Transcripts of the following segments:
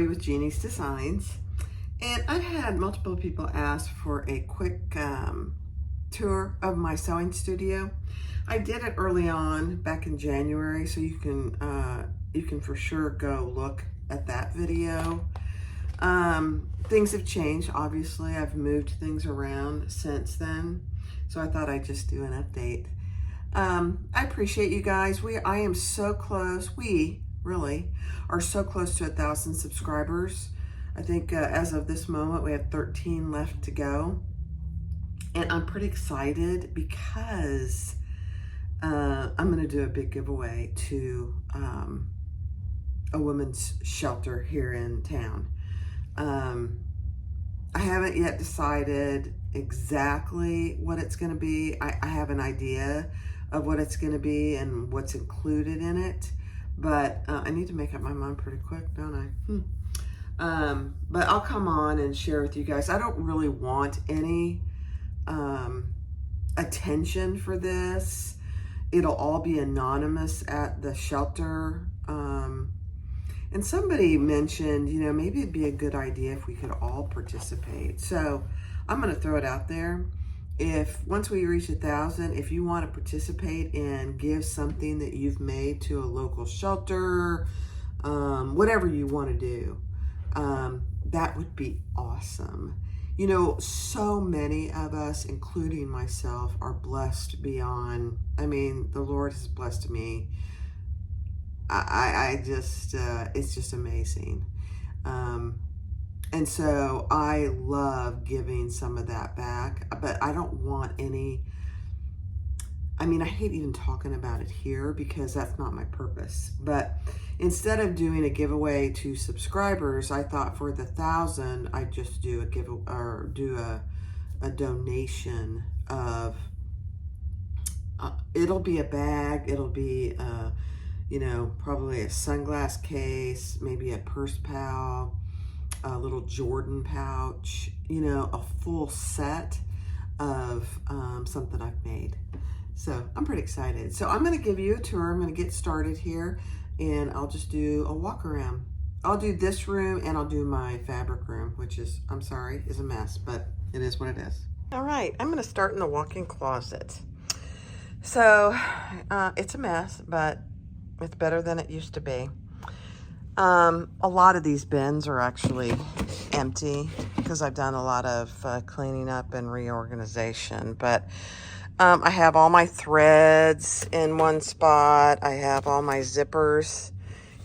Barbie with Jeannie's Designs, and I've had multiple people ask for a quick tour of my sewing studio. I did it early on back in January, so you can for sure go look at that video. Things have changed, obviously. I've moved things around since then, so I thought I'd just do an update. I appreciate you guys. I am so close. We really are so close to 1,000 subscribers. I think as of this moment, we have 13 left to go. And I'm pretty excited because I'm going to do a big giveaway to a women's shelter here in town. I haven't yet decided exactly what it's going to be. I have an idea of what it's going to be and what's included in it, but I need to make up my mind pretty quick, don't I? But I'll come on and share with you guys. I don't really want any attention for this. It'll all be anonymous at the shelter. And somebody mentioned, maybe it'd be a good idea if we could all participate. So I'm going to throw it out there. Once we reach 1,000, if you want to participate and give something that you've made to a local shelter, whatever you want to do, that would be awesome. So many of us, including myself, are blessed beyond, the Lord has blessed me. I just, it's just amazing. And so I love giving some of that back, but I don't want any, I hate even talking about it here because that's not my purpose. But instead of doing a giveaway to subscribers, I thought for the 1,000, I'd just do a donation of, it'll be a bag, it'll be probably a sunglass case, maybe a purse pal, a little Jordan pouch, a full set of something I've made. So I'm pretty excited. So I'm going to give you a tour. I'm going to get started here and I'll just do a walk around. I'll do this room and I'll do my fabric room, which is, I'm sorry, is a mess, but it is what it is. All right, I'm going to start in the walk-in closet. So it's a mess, but it's better than it used to be. A lot of these bins are actually empty because I've done a lot of cleaning up and reorganization, but I have all my threads in one spot. I have all my zippers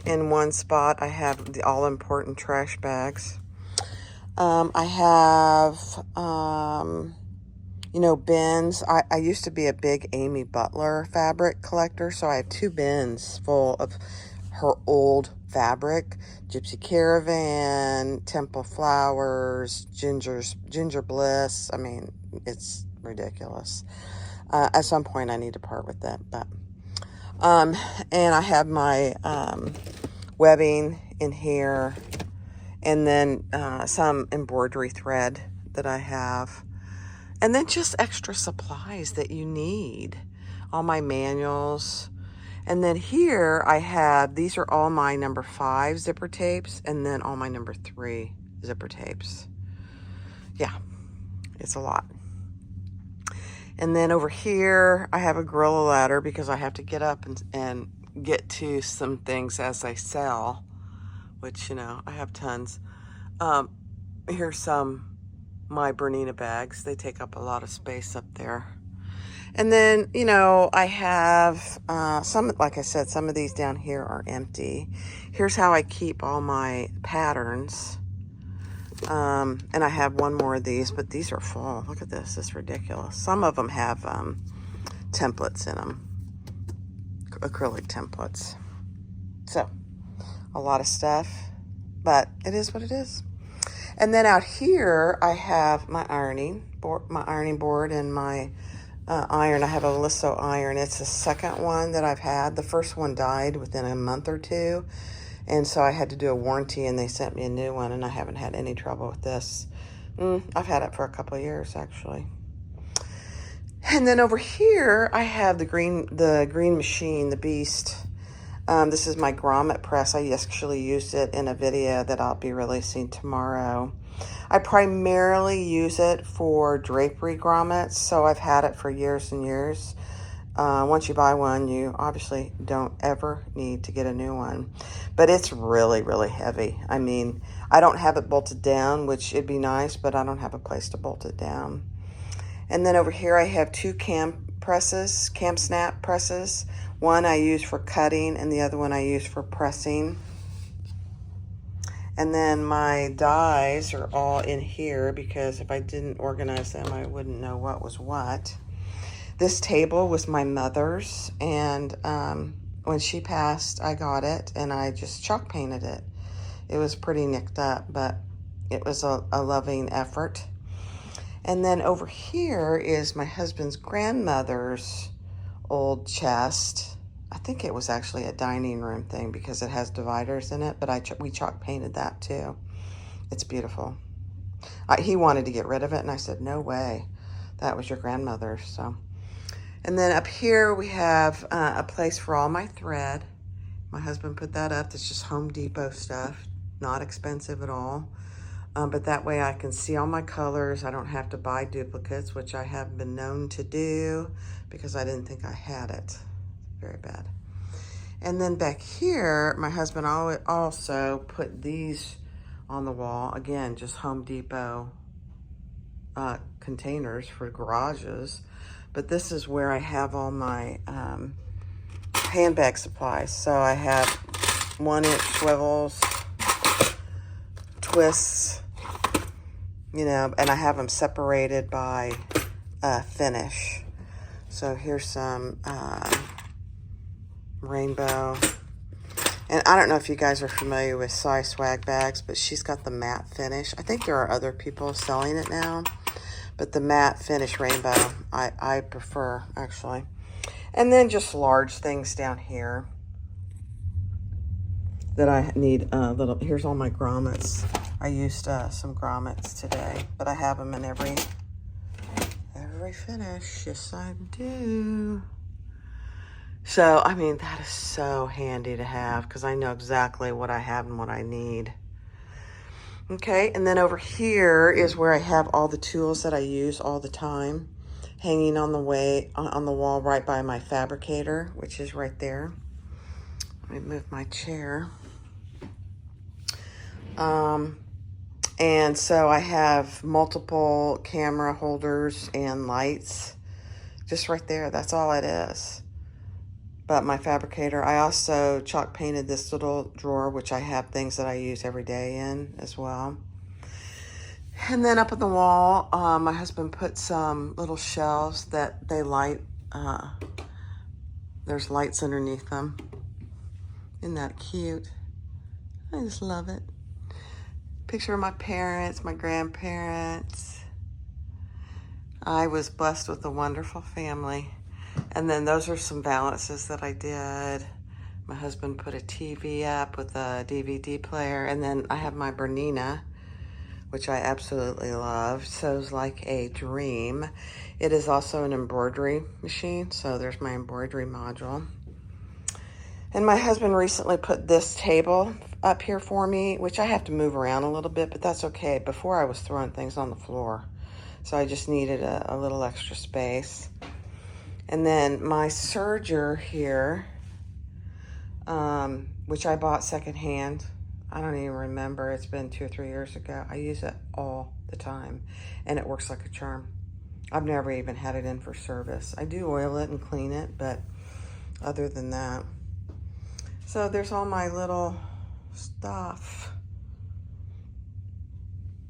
in one spot. I have the all-important trash bags. I have, bins. I used to be a big Amy Butler fabric collector, so I have 2 bins full of her old fabric. Gypsy Caravan, Temple Flowers, Ginger Bliss. It's ridiculous. At some point I need to part with that, but and I have my webbing in here, and then some embroidery thread that I have, and then just extra supplies that you need, all my manuals. And then here I have, these are all my number 5 zipper tapes, and then all my number 3 zipper tapes. Yeah, it's a lot. And then over here, I have a gorilla ladder because I have to get up and get to some things as I sell, which, I have tons. Here's my Bernina bags. They take up a lot of space up there. And then, I have some, like I said, some of these down here are empty. Here's how I keep all my patterns. And I have one more of these, but these are full. Look at this. It's ridiculous. Some of them have templates in them, acrylic templates. So a lot of stuff, but it is what it is. And then out here, I have my ironing board and my iron. I have a Lisso iron. It's the second one that I've had. The first one died within a month or 2. And so I had to do a warranty, and they sent me a new one, and I haven't had any trouble with this. I've had it for a couple of years, actually. And then over here, I have the green machine, the Beast. This is my grommet press. I actually used it in a video that I'll be releasing tomorrow. I primarily use it for drapery grommets, so I've had it for years and years. Once you buy one, you obviously don't ever need to get a new one. But it's really, really heavy. I mean, I don't have it bolted down, which it'd be nice, but I don't have a place to bolt it down. And then over here I have two cam snap presses. One I use for cutting and the other one I use for pressing. And then my dies are all in here because if I didn't organize them, I wouldn't know what was what. This table was my mother's, and when she passed, I got it, and I just chalk painted it. It was pretty nicked up, but it was a loving effort. And then over here is my husband's grandmother's old chest. I think it was actually a dining room thing because it has dividers in it, but we chalk painted that too. It's beautiful. He wanted to get rid of it, and I said, no way. That was your grandmother's, so. And then up here we have a place for all my thread. My husband put that up. That's just Home Depot stuff. Not expensive at all. But that way I can see all my colors. I don't have to buy duplicates, which I have been known to do because I didn't think I had it. Very bad. And then back here, my husband also put these on the wall. Again, just Home Depot containers for garages. But this is where I have all my handbag supplies. So I have 1-inch swivels, twists, you know, and I have them separated by finish. So here's some rainbow. And I don't know if you guys are familiar with Sai swag bags, but she's got the matte finish. I think there are other people selling it now. But the matte finish rainbow, I prefer, actually. And then just large things down here that I need little. Here's all my grommets. I used some grommets today, but I have them in every finish. Yes, I do. So, I mean, that is so handy to have because I know exactly what I have and what I need. Okay, and then over here is where I have all the tools that I use all the time, hanging on the wall right by my fabricator, which is right there. Let me move my chair. And so I have multiple camera holders and lights just right there. That's all it is. But my fabricator, I also chalk painted this little drawer, which I have things that I use every day in as well. And then up on the wall, my husband put some little shelves that they light. There's lights underneath them. Isn't that cute? I just love it. Picture of my parents, my grandparents. I was blessed with a wonderful family. And then those are some balances that I did. My husband put a TV up with a DVD player. And then I have my Bernina, which I absolutely love. Sews like a dream. It is also an embroidery machine. So there's my embroidery module. And my husband recently put this table up here for me, which I have to move around a little bit, but that's okay. Before I was throwing things on the floor. So I just needed a little extra space. And then my serger here, which I bought secondhand. I don't even remember. It's been 2 or 3 years ago. I use it all the time, and it works like a charm. I've never even had it in for service. I do oil it and clean it, but other than that. So there's all my little stuff.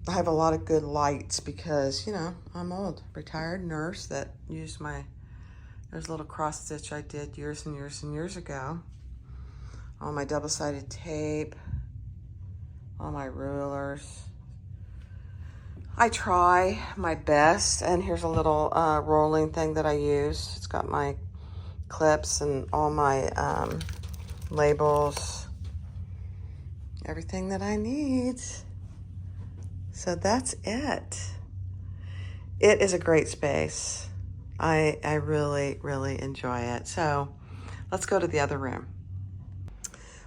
I have a lot of good lights because, you know, I'm old. Retired nurse that used there's a little cross stitch I did years and years and years ago. All my double-sided tape. All my rulers. I try my best. And here's a little rolling thing that I use. It's got my clips and all my labels. Everything that I need. So that's it. It is a great space. I really, really enjoy it. So let's go to the other room.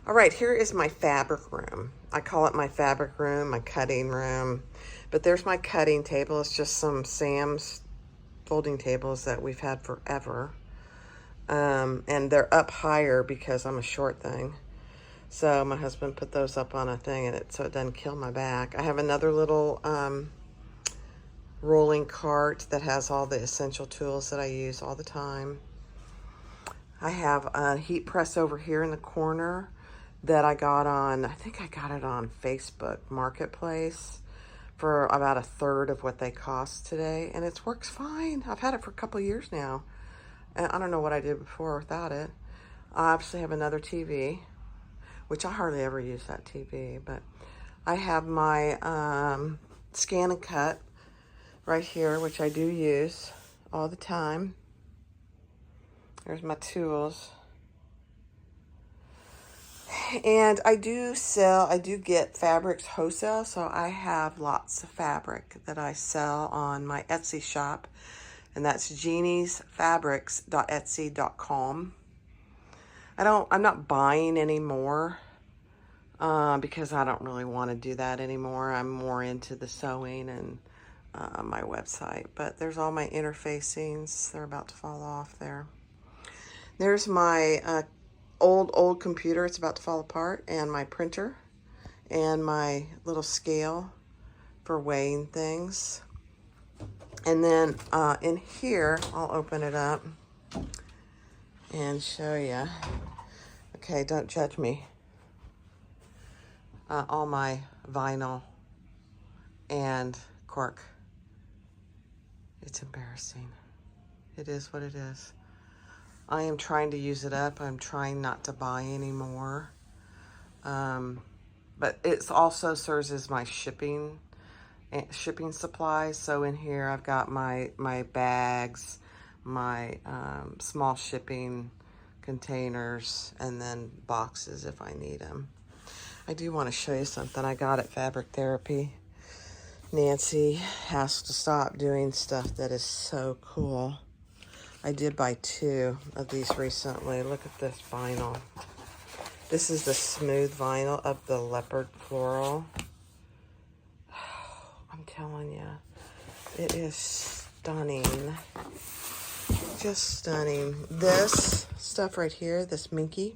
All right, here is my fabric room. I call it my fabric room, my cutting room. But there's my cutting table. It's just some Sam's folding tables that we've had forever. And they're up higher because I'm a short thing. So my husband put those up on a thing so it doesn't kill my back. I have another little rolling cart that has all the essential tools that I use all the time. I have a heat press over here in the corner that I got on, I think I got it on Facebook Marketplace for about a third of what they cost today. And it works fine. I've had it for a couple of years now. And I don't know what I did before without it. I obviously have another TV, which I hardly ever use that TV, but I have my scan and cut right here, which I do use all the time. There's my tools. And I do get fabrics wholesale, so I have lots of fabric that I sell on my Etsy shop, and that's jeanniesfabrics.etsy.com. I'm not buying anymore because I don't really want to do that anymore. I'm more into the sewing and my website, but there's all my interfacings. They're about to fall off there. There's my old computer. It's about to fall apart, and my printer and my little scale for weighing things. And then in here, I'll open it up and show you. Okay, don't judge me. All my vinyl and cork. It's embarrassing. It is what it is. I am trying to use it up. I'm trying not to buy anymore. But it also serves as my shipping supplies. So in here I've got my bags, my small shipping containers, and then boxes if I need them. I do want to show you something I got at Fabric Therapy. Nancy has to stop doing stuff that is so cool. I did buy 2 of these recently. Look at this vinyl. This is the smooth vinyl of the leopard floral. I'm telling you, it is stunning. Just stunning. This stuff right here, this Minky,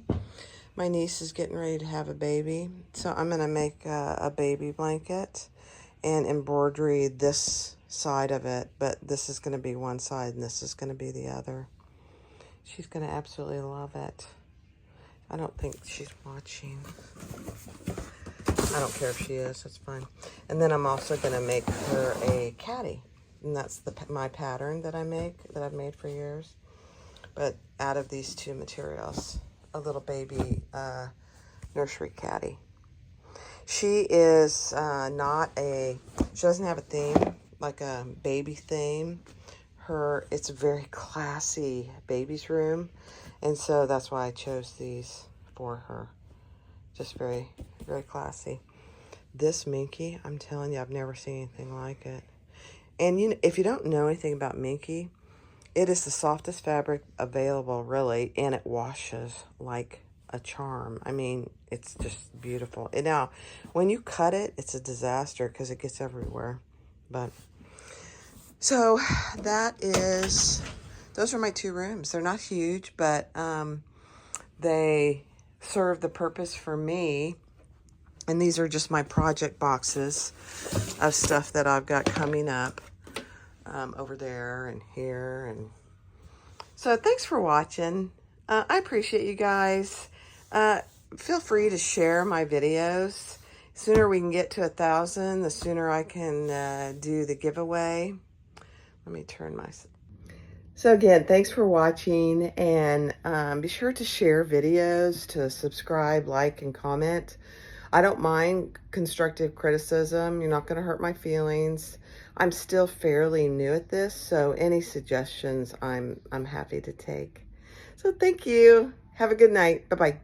my niece is getting ready to have a baby. So I'm going to make a baby blanket and embroidery this side of it, but this is going to be one side and this is going to be the other. She's going to absolutely love it. I don't think she's watching. I don't care if she is, that's fine. And then I'm also going to make her a caddy, and that's my pattern that I've made for years, but out of these 2 materials, a little baby nursery caddy. She is she doesn't have a theme, like a baby theme. It's a very classy baby's room, and so that's why I chose these for her. Just very, very classy. This Minky, I'm telling you, I've never seen anything like it. And if you don't know anything about Minky, it is the softest fabric available, really, and it washes like a charm. I mean, it's just beautiful. And now, when you cut it, it's a disaster because it gets everywhere. But so those are my 2 rooms. They're not huge, but they serve the purpose for me. And these are just my project boxes of stuff that I've got coming up over there and here. And so thanks for watching. I appreciate you guys. Feel free to share my videos. The sooner we can get to 1,000, the sooner I can do the giveaway. Let me turn my... So again, thanks for watching, and be sure to share videos, to subscribe, like, and comment. I don't mind constructive criticism. You're not going to hurt my feelings. I'm still fairly new at this, so any suggestions I'm happy to take. So thank you. Have a good night. Bye-bye.